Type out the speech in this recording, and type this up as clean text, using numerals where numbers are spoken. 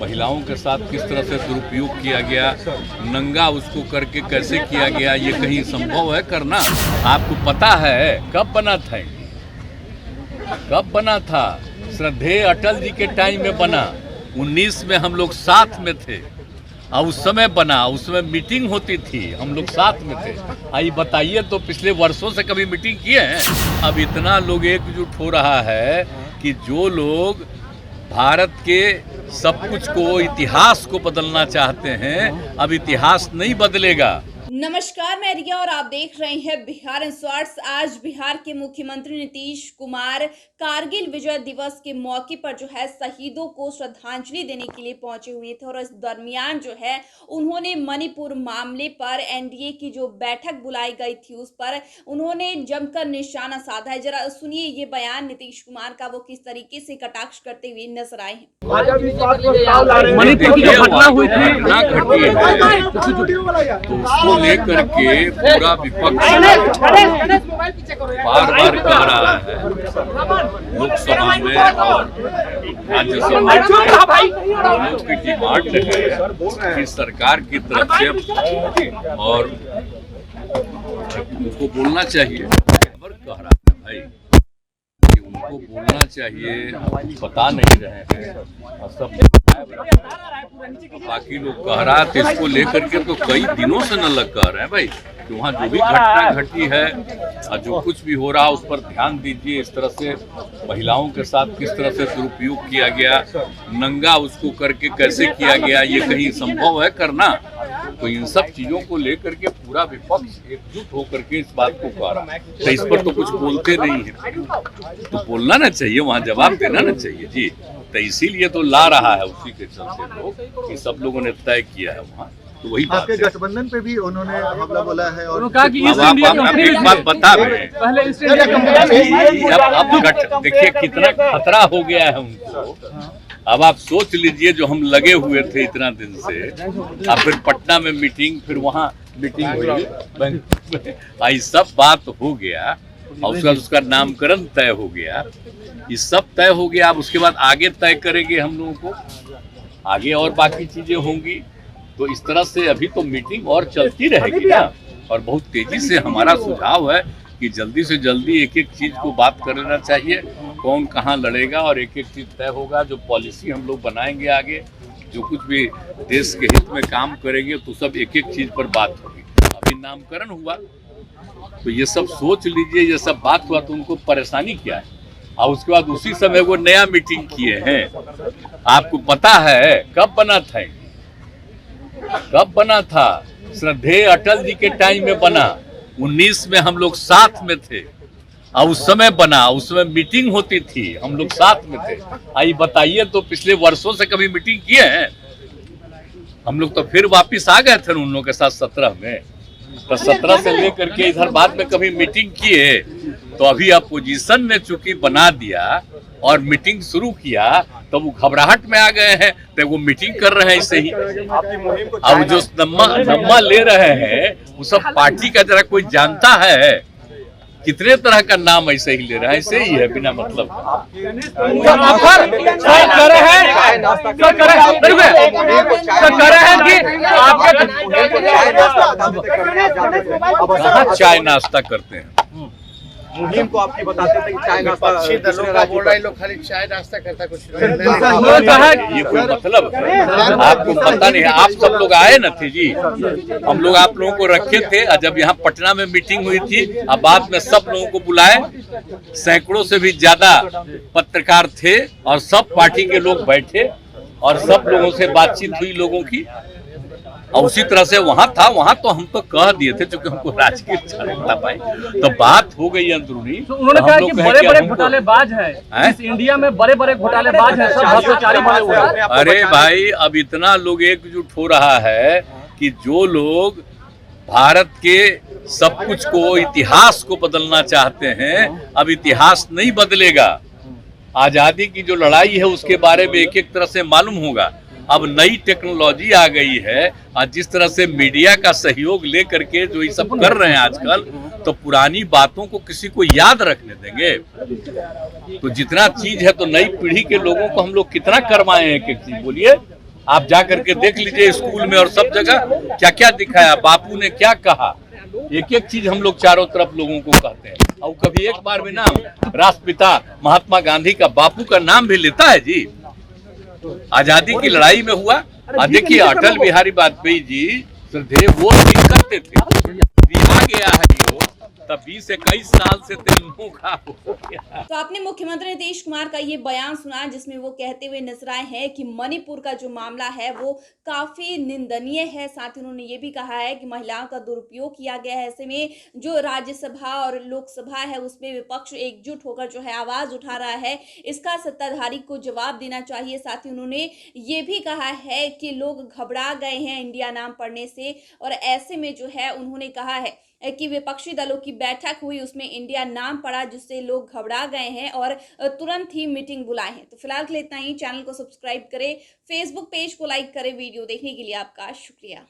महिलाओं के साथ किस तरह से दुरुपयोग किया गया, नंगा उसको करके कैसे किया गया, ये कहीं संभव है करना? आपको पता है कब बना था? कब बना था? श्रद्धेय अटल जी के टाइम में बना। 19 में हम लोग साथ में थे और उस समय बना, उसमें मीटिंग होती थी, हम लोग साथ में थे। आइए बताइए तो पिछले वर्षों से कभी मीटिंग किए हैं? अब इतना लोग एकजुट हो रहा है कि जो लोग भारत के सब कुछ को, इतिहास को बदलना चाहते हैं, अब इतिहास नहीं बदलेगा। नमस्कार, मैं रिया और आप देख रहे हैं बिहार इंस्पायर्स। आज बिहार के मुख्यमंत्री नीतीश कुमार कारगिल विजय दिवस के मौके पर जो है शहीदों को श्रद्धांजलि देने के लिए पहुंचे हुए थे और इस दरमियान जो है उन्होंने मणिपुर मामले पर एनडीए की जो बैठक बुलाई गई थी उस पर उन्होंने जमकर निशाना साधा है। जरा सुनिए ये बयान नीतीश कुमार का, वो किस तरीके से कटाक्ष करते हुए नजर आए हैं। मणिपुर की जो घटना हुई थी, उसको लेकर के पूरा विपक्ष बार बार कह रहा है लोकसभा में और राज्यसभा में। लोग की डिमांड है कि सरकार की तरफ से और उनको बोलना चाहिए। खबर कह रहा है भाई कि उनको बोलना चाहिए, बता नहीं रहे हैं और सब बाकी लोग कह रहा है। तो इसको लेकर के तो कई दिनों से न लग कह रहे हैं भाई कि वहाँ जो भी घटना घटी है और जो कुछ भी हो रहा है उस पर ध्यान दीजिए। इस तरह से महिलाओं के साथ किस तरह से दुरुपयोग किया गया, नंगा उसको करके कैसे किया गया, ये कहीं संभव है करना? तो इन सब चीजों को लेकर के पूरा विपक्ष एकजुट होकर के इस बात को कह रहा है। तो इस पर तो कुछ बोलते नहीं है, तो बोलना ना चाहिए, वहाँ जवाब देना ना चाहिए जी। तो इसीलिए तो ला रहा है, उसी के चलते लोग कि सब लोगों ने तय किया है वहाँ। तो वही बात है। गठबंधन पे भी उन्होंने हमला बोला है और कहा कि एक बात बता रहे अब देखिए कितना खतरा हो गया है उनको। अब आप सोच लीजिए, जो हम लगे हुए थे इतना दिन से, अब फिर पटना में मीटिंग, फिर वहाँ मीटिंग हुई, आई सब बात हो गया और उसका उसका नामकरण तय हो गया, ये सब तय हो गया। अब उसके बाद आगे तय करेंगे हम लोगों को, आगे और बाकी चीजें होंगी। तो इस तरह से अभी तो मीटिंग और चलती रहेगी ना। और बहुत तेजी से हमारा सुझाव है कि जल्दी से जल्दी एक एक चीज को बात कर लेना चाहिए, कौन कहाँ लड़ेगा और एक एक चीज तय होगा। जो पॉलिसी हम लोग बनाएंगे आगे, जो कुछ भी देश के हित में काम करेंगे, तो सब एक एक चीज पर बात होगी। अभी नामकरण हुआ तो ये सब सोच लीजिए, ये सब बात हुआ तो उनको परेशानी क्या है। और उसके बाद उसी समय वो नया मीटिंग किए हैं। आपको पता है कब बना था? कब बना था? श्रद्धेय अटल जी के टाइम में बना। 19 में हम लोग साथ में थे और उस समय बना, उसमें मीटिंग होती थी, हम लोग साथ में थे। आइए बताइए तो पिछले वर्षों से कभी मीटिंग किए हैं? हम लोग तो फिर वापिस आ गए थे उन लोगों के साथ 17 में। तो 17 से लेकर के इधर बाद में कभी मीटिंग किए? तो अभी अपोजिशन ने चूंकि बना दिया और मीटिंग शुरू किया तो वो घबराहट में आ गए हैं, तो वो मीटिंग कर रहे हैं ऐसे ही। अब जो नम्मा ले रहे हैं वो सब पार्टी का जरा कोई जानता है? कितने तरह का नाम ऐसे ही ले रहा है, ऐसे ही है बिना मतलब। चाय नाश्ता करते हैं मुहिम को आपकी बताते थे कि चाय नाश्ता बोल रहा है, लोग खाली चाय नाश्ता करता कुछ ये कोई मतलब आपको पता नहीं है? आप सब लोग आए न थे जी, हम लोग आप लोगों को रखे थे। जब यहाँ पटना में मीटिंग हुई थी और बाद में सब लोगों को बुलाए, सैकड़ों से भी ज्यादा पत्रकार थे और सब पार्टी के लोग बैठे और सब लोगों से बातचीत हुई लोगों की। और उसी तरह से वहाँ था, वहाँ तो हम तो कह दिए थे क्योंकि हमको राजकीय अच्छा पाए, तो बात हो गई अंदरूनी। तो उन्होंने कहा कि बड़े बड़े घोटालेबाज हैं इस इंडिया में, बड़े बड़े घोटालेबाज हैं, सब भ्रष्टाचारी बने हुए हैं। अरे भाई, अब इतना लोग एकजुट हो रहा है कि जो लोग भारत के सब कुछ को, इतिहास को बदलना चाहते हैं, अब इतिहास नहीं बदलेगा। आजादी की जो लड़ाई है उसके बारे में एक एक तरह से मालूम होगा। अब नई टेक्नोलॉजी आ गई है और जिस तरह से मीडिया का सहयोग लेकर के जो ये सब कर रहे हैं आजकल, तो पुरानी बातों को किसी को याद रखने देंगे? तो जितना चीज है तो नई पीढ़ी के लोगों को हम लोग कितना करवाए हैं एक एक चीज, बोलिए। आप जा करके देख लीजिए स्कूल में और सब जगह क्या क्या दिखाया, बापू ने क्या कहा, एक एक चीज हम लोग चारों तरफ लोगों को कहते हैं। और कभी एक बार भी नाम राष्ट्रपिता महात्मा गांधी का, बापू का नाम भी लेता है जी। आजादी की लड़ाई में हुआ। देखिए अटल बिहारी वाजपेयी जी श्रद्धेय वो नहीं करते थे, दिया गया है जो तब 20-21 साल से तेलुगु का हो गया। तो आपने मुख्यमंत्री नीतीश कुमार का ये बयान सुना जिसमें वो कहते हुए नजर आए हैं कि मणिपुर का जो मामला है वो काफी निंदनीय है। साथ ही उन्होंने ये भी कहा है कि महिलाओं का दुरुपयोग किया गया है। ऐसे में जो राज्यसभा और लोकसभा है उसमें विपक्ष एकजुट होकर जो है आवाज उठा रहा है, इसका सत्ताधारी को जवाब देना चाहिए। साथ ही उन्होंने ये भी कहा है कि लोग घबरा गए हैं इंडिया नाम पढ़ने से, और ऐसे में जो है उन्होंने कहा है कि विपक्षी दलों की बैठक हुई उसमें इंडिया नाम पड़ा जिससे लोग घबरा गए हैं और तुरंत ही मीटिंग बुलाए हैं। तो फिलहाल के लिए इतना ही। चैनल को सब्सक्राइब करें, फेसबुक पेज को लाइक करें। वीडियो देखने के लिए आपका शुक्रिया।